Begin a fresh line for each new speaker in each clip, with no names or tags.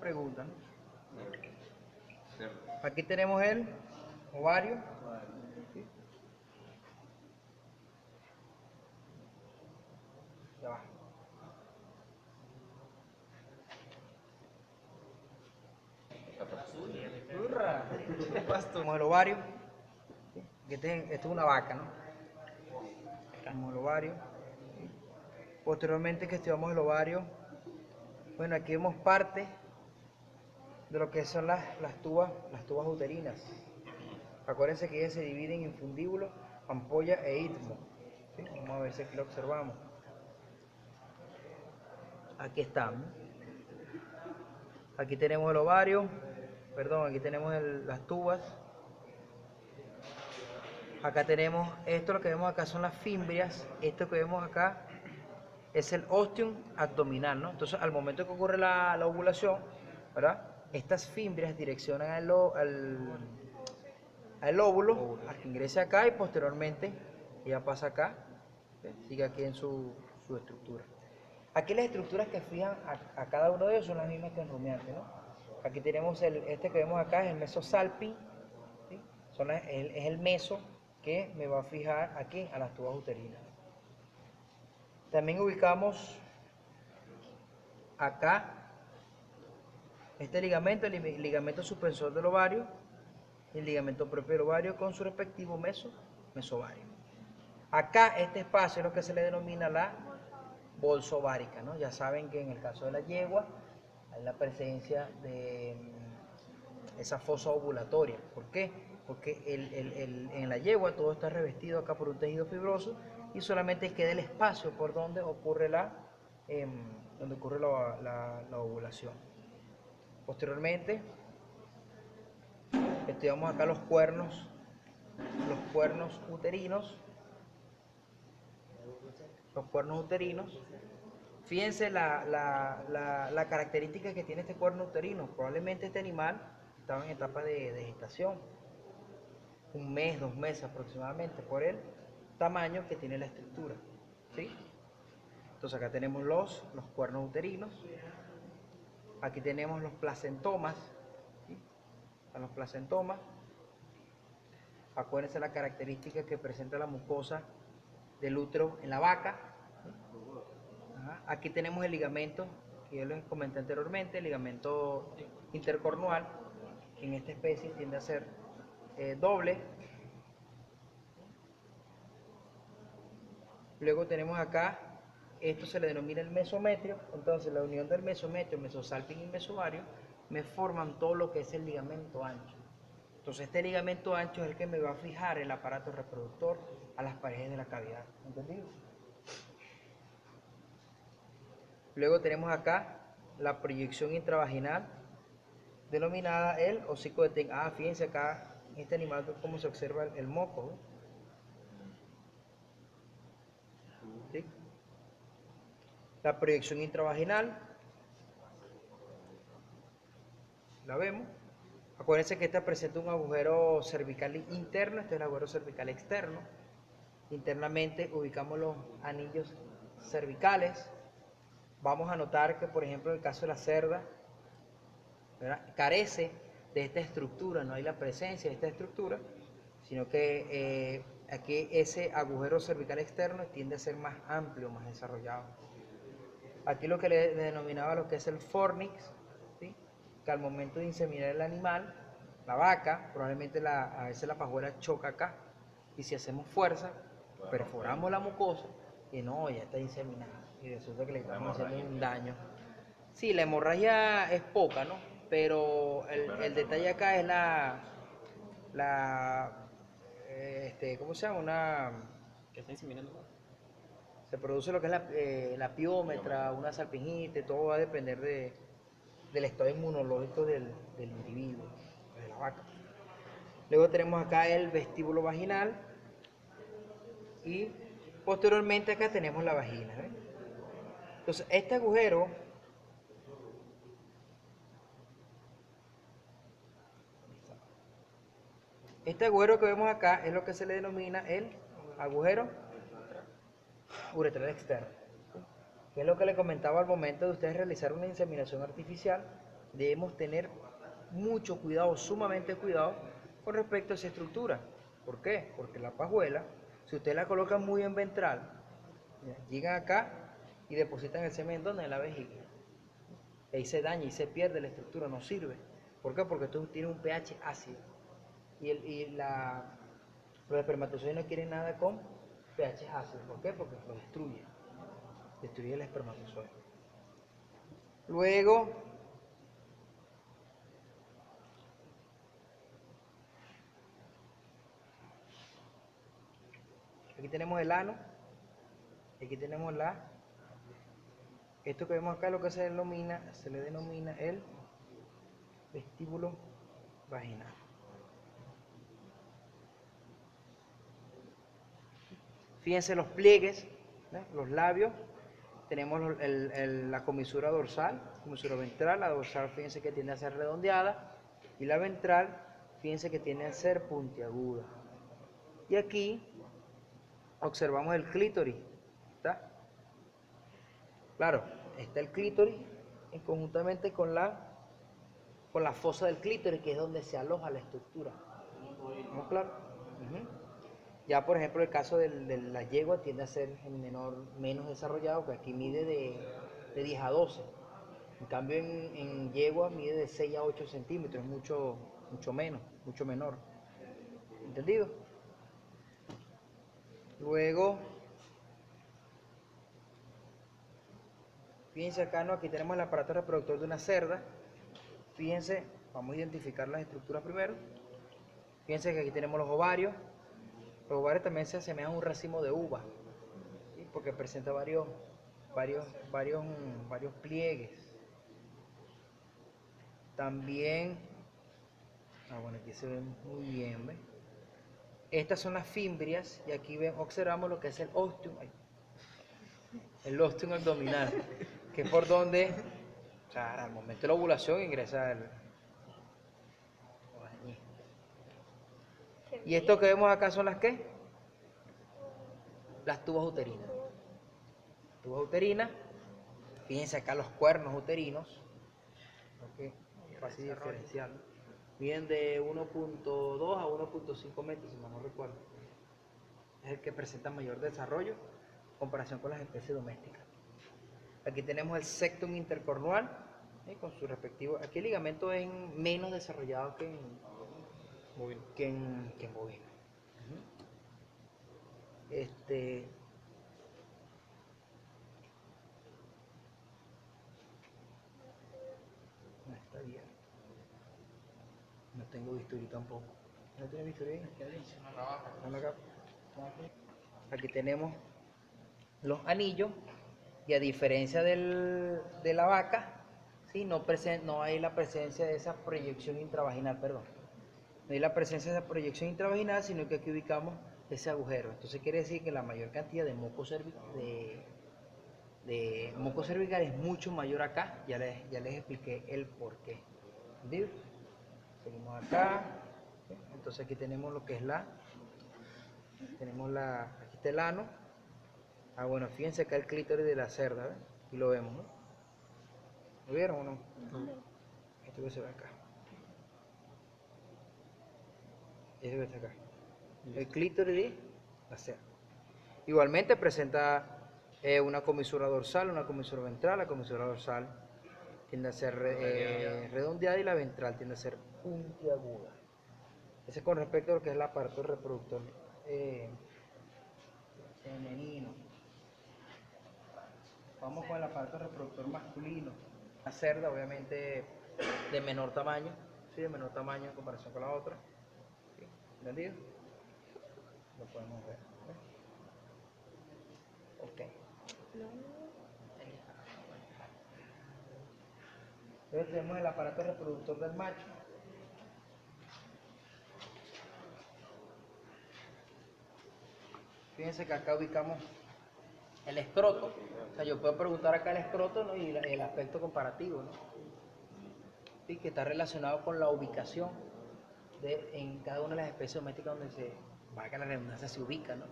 pregunta, ¿no? Aquí tenemos el ovario. ¿Sí? Ya va. Hurra. Tenemos el ovario. ¿Sí? Este es una vaca, ¿no? Tenemos el ovario. ¿Sí? Posteriormente que estudiamos el ovario, bueno, aquí vemos parte de lo que son las tubas uterinas. Acuérdense que ellas se dividen en fundíbulo, ampolla e istmo. ¿Sí? Vamos a ver si aquí lo observamos. Aquí están. Aquí tenemos el ovario, perdón, aquí tenemos las tubas. Acá tenemos, esto lo que vemos acá son las fimbrias, esto que vemos acá es el ostium abdominal, ¿no? Entonces, al momento que ocurre la ovulación, ¿verdad? Estas fimbrias direccionan al óvulo, a que ingrese acá y posteriormente ella pasa acá, ¿sí? Sigue aquí en su estructura. Aquí las estructuras que fijan a cada uno de ellos son las mismas que en rumiante, ¿no? Aquí tenemos este que vemos acá, es el mesosalping, ¿sí? Es el meso que me va a fijar aquí a las tubas uterinas. También ubicamos acá este ligamento, el ligamento suspensor del ovario, y el ligamento propio del ovario con su respectivo mesovario. Acá este espacio es lo que se le denomina la bolsa ovárica, ¿no? Ya saben que en el caso de la yegua hay la presencia de esa fosa ovulatoria. ¿Por qué? Porque en la yegua todo está revestido acá por un tejido fibroso y solamente queda el espacio por donde ocurre la ovulación. Posteriormente estudiamos acá los cuernos uterinos. Los cuernos uterinos. Fíjense la característica que tiene este cuerno uterino. Probablemente este animal estaba en etapa de gestación, 1 mes, 2 meses aproximadamente, por el tamaño que tiene la estructura, ¿sí? Entonces acá tenemos los cuernos uterinos. Aquí tenemos los placentomas, ¿sí? Los placentomas. Acuérdense la característica que presenta la mucosa del útero en la vaca. Ajá. Aquí tenemos el ligamento que yo les comenté anteriormente, el ligamento intercornual, que en esta especie tiende a ser doble. Luego tenemos acá, esto se le denomina el mesometrio. Entonces la unión del mesometrio, mesosalping y mesovario me forman todo lo que es el ligamento ancho. Entonces este ligamento ancho es el que me va a fijar el aparato reproductor a las paredes de la cavidad. ¿Entendido? Luego tenemos acá la proyección intravaginal, denominada el hocico de Ten. Fíjense acá en este animal cómo se observa el moco, ¿sí? La proyección intravaginal, la vemos. Acuérdense que esta presenta un agujero cervical interno, este es el agujero cervical externo. Internamente ubicamos los anillos cervicales. Vamos a notar que, por ejemplo, en el caso de la cerda, ¿verdad?, carece de esta estructura, no hay la presencia de esta estructura, sino que aquí ese agujero cervical externo tiende a ser más amplio, más desarrollado. Aquí lo que le denominaba lo que es el fornix, ¿sí?, que al momento de inseminar el animal, la vaca, probablemente a veces la pajuela choca acá, y si hacemos fuerza, perforamos la mucosa, y no, ya está inseminada, y resulta que le estamos haciendo un daño. Sí, la hemorragia es poca, ¿no? Pero el detalle acá es ¿cómo se llama?
¿Qué está inseminando?
Se produce lo que es la piómetra, una salpingite, todo va a depender del estado inmunológico del individuo, de la vaca. Luego tenemos acá el vestíbulo vaginal y posteriormente acá tenemos la vagina, ¿ves? Entonces este agujero que vemos acá es lo que se le denomina el agujero uretral externo, que es lo que le comentaba al momento de ustedes realizar una inseminación artificial. debemos tener mucho cuidado, sumamente cuidado con respecto a esa estructura. ¿Por qué? Porque la pajuela, si usted la coloca muy en ventral, llegan acá y depositan el semen donde en la vejiga. Ahí se daña y se pierde la estructura, no sirve. ¿Por qué? Porque esto tiene un pH ácido. Los espermatozoides no quieren nada con pH ácido. ¿Por qué? Porque lo destruye. Destruye el espermatozoide. Luego, aquí tenemos el ano. Aquí tenemos esto que vemos acá, lo que se le denomina el vestíbulo vaginal. Fíjense los pliegues, ¿no? Los labios. Tenemos la comisura dorsal, comisura ventral. La dorsal, fíjense que tiende a ser redondeada. Y la ventral, fíjense que tiende a ser puntiaguda. Y aquí observamos el clítoris. ¿Está? Claro, está el clítoris conjuntamente con la fosa del clítoris, que es donde se aloja la estructura. ¿No? Claro. Ya, por ejemplo, el caso de la yegua tiende a ser menos desarrollado, que aquí mide de 10 a 12. En cambio, en yegua mide de 6 a 8 centímetros, mucho menos, mucho menor. ¿Entendido? Luego, fíjense acá, ¿no? Aquí tenemos el aparato reproductor de una cerda. Fíjense, vamos a identificar las estructuras primero. Fíjense que aquí tenemos los ovarios. Los ovarios también se asemejan a un racimo de uva, ¿sí? Porque presenta varios pliegues. También, bueno, aquí se ve muy bien, ¿ves? Estas son las fimbrias y aquí observamos lo que es el ostium abdominal, que es por donde, o sea, al momento de la ovulación ingresa el ¿Y esto que vemos acá son las qué? Las tubas uterinas. Tubas uterinas, fíjense acá los cuernos uterinos, okay, fácil diferencial. Miden de 1.2 a 1.5 metros, si mal no recuerdo. Es el que presenta mayor desarrollo en comparación con las especies domésticas. Aquí tenemos el septum intercornual, con su respectivo. Aquí el ligamento es menos desarrollado que en bovino. No está bien. No tengo bisturí tampoco. ¿No tiene bisturí? Aquí tenemos los anillos y a diferencia de la vaca, ¿sí? No hay la presencia de esa proyección intravaginal, perdón. No hay la presencia de esa proyección intravaginal, sino que aquí ubicamos ese agujero. Entonces quiere decir que la mayor cantidad de moco cervical es mucho mayor acá. Ya les expliqué el porqué. ¿Entendido? Seguimos acá. Entonces aquí tenemos lo que es aquí está el ano. Bueno, fíjense acá el clítoris de la cerda, ¿ves? Y lo vemos, ¿no? ¿Lo vieron o no? Esto que se ve acá. Este que está acá. El clítoris de la cerda. Igualmente presenta una comisura dorsal, una comisura ventral. La comisura dorsal tiende a ser redondeada y la ventral tiende a ser puntiaguda. Ese es con respecto a lo que es el aparato reproductor femenino. Vamos con el aparato reproductor masculino. La cerda, obviamente, de menor tamaño, ¿sí? De menor tamaño en comparación con la otra. ¿Sí? ¿Entendido? Lo podemos ver. ¿Ves? Ok. Entonces tenemos el aparato reproductor del macho. Fíjense que acá ubicamos el escroto. O sea, yo puedo preguntar acá el escroto, ¿no? Y el aspecto comparativo, ¿no? Sí, que está relacionado con la ubicación en cada una de las especies domésticas donde valga la redundancia, se ubica, ¿no?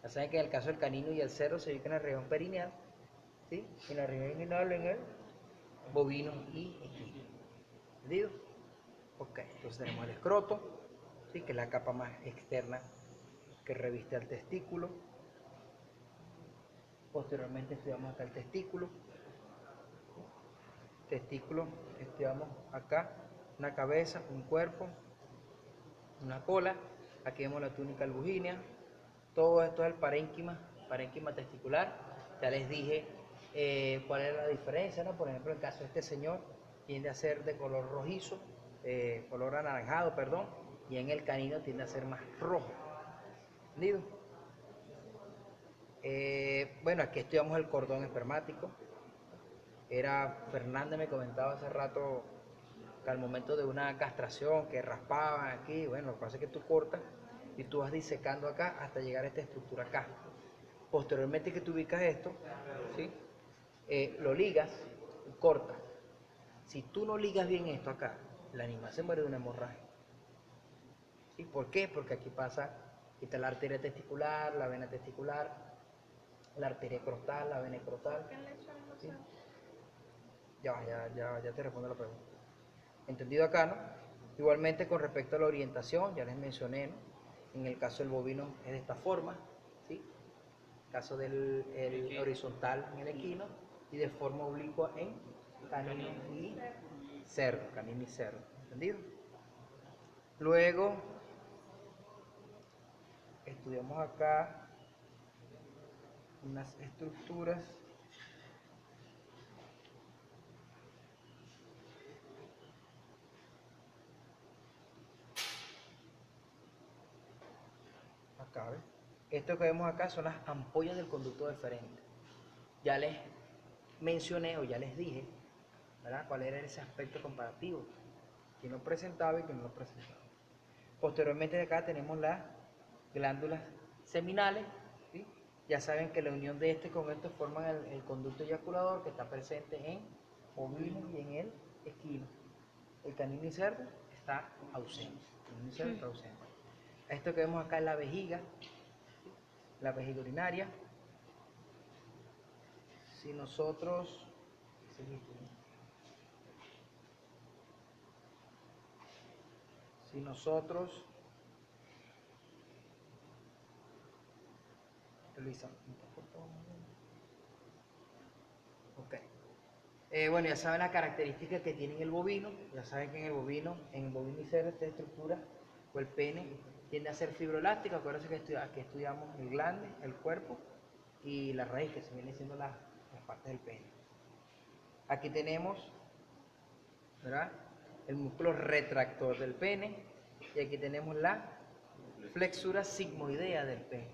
Ya saben que en el caso del canino y el cerdo se ubica en la región perineal, ¿sí? En la región inguinal, en el bovino y equino. ¿Entendido? Ok, entonces tenemos el escroto, ¿sí? Que es la capa más externa que reviste al testículo. Posteriormente estudiamos acá el testículo. Testículo, estudiamos acá una cabeza, un cuerpo, una cola. Aquí vemos la túnica albugínea. Todo esto es el parénquima testicular. Ya les dije cuál es la diferencia, ¿no? Por ejemplo, en el caso de este señor, tiende a ser de color rojizo, color anaranjado, perdón, y en el canino tiende a ser más rojo. ¿Entendido? Bueno, aquí estudiamos el cordón espermático. Fernanda me comentaba hace rato que al momento de una castración que raspaban aquí, bueno, lo que pasa es que tú cortas y tú vas disecando acá hasta llegar a esta estructura acá. Posteriormente que tú ubicas esto, ¿sí? Lo ligas y cortas. Si tú no ligas bien esto acá, el animal se muere de una hemorragia. ¿Sí? ¿Por qué? Porque aquí está la arteria testicular, la vena testicular, la arteria crostal, la vena crostal. ¿Sí? Ya te respondo la pregunta. ¿Entendido acá, no? Igualmente con respecto a la orientación, ya les mencioné, ¿no? En el caso del bovino es de esta forma, ¿sí? En el caso del horizontal en el equino y de forma oblicua en canino y cerdo, ¿entendido? Luego estudiamos acá unas estructuras acá, ¿ves? Esto que vemos acá son las ampollas del conducto deferente. Ya les mencioné o ya les dije, ¿verdad?, cuál era ese aspecto comparativo, quién lo presentaba y quién no lo presentaba. Posteriormente de acá tenemos las glándulas seminales, ¿sí? Ya saben que la unión de este con esto forman el conducto eyaculador que está presente en ovino y en el equino. El canino y cerdo está ausente. Esto que vemos acá es la vejiga, ¿sí? La vejiga urinaria. Si nosotros realizamos bueno, ya saben las características que tiene el bovino, ya saben que en el bovino y cerdo esta estructura o el pene tiende a ser fibroelástico. Acuérdense que estudiamos el glande, el cuerpo y la raíz, que se viene siendo las partes del pene. Aquí tenemos, ¿verdad?, el músculo retractor del pene y aquí tenemos la flexura sigmoidea del pene,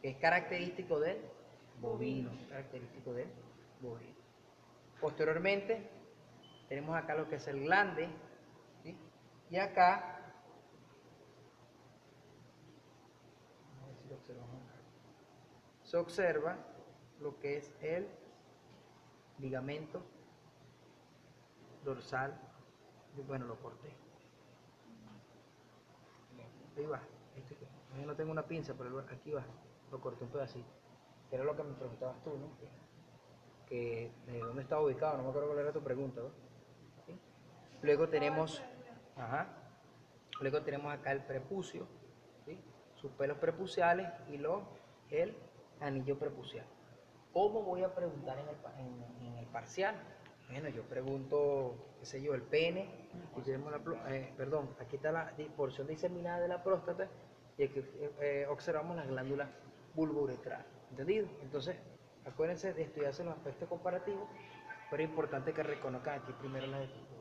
que es característico del bovino, Posteriormente tenemos acá lo que es el glande, ¿sí? Y acá, a ver si lo observamos acá, se observa lo que es el ligamento dorsal. Bueno, lo corté. Ahí va. Yo no tengo una pinza, pero aquí va. Lo corté un pedacito. Que era lo que me preguntabas tú, ¿no? Que de dónde estaba ubicado, no me acuerdo cuál era tu pregunta, ¿no? ¿Sí? Luego tenemos, luego tenemos acá el prepucio, ¿sí?, sus pelos prepuciales y el anillo prepucial. ¿Cómo voy a preguntar en el parcial? Bueno, yo pregunto, qué sé yo, el pene, aquí tenemos aquí está la porción diseminada de la próstata y aquí observamos las glándulas bulbouretrales, ¿entendido? Entonces, acuérdense de estudiarse los aspectos comparativos, pero es importante que reconozcan aquí primero las estructuras.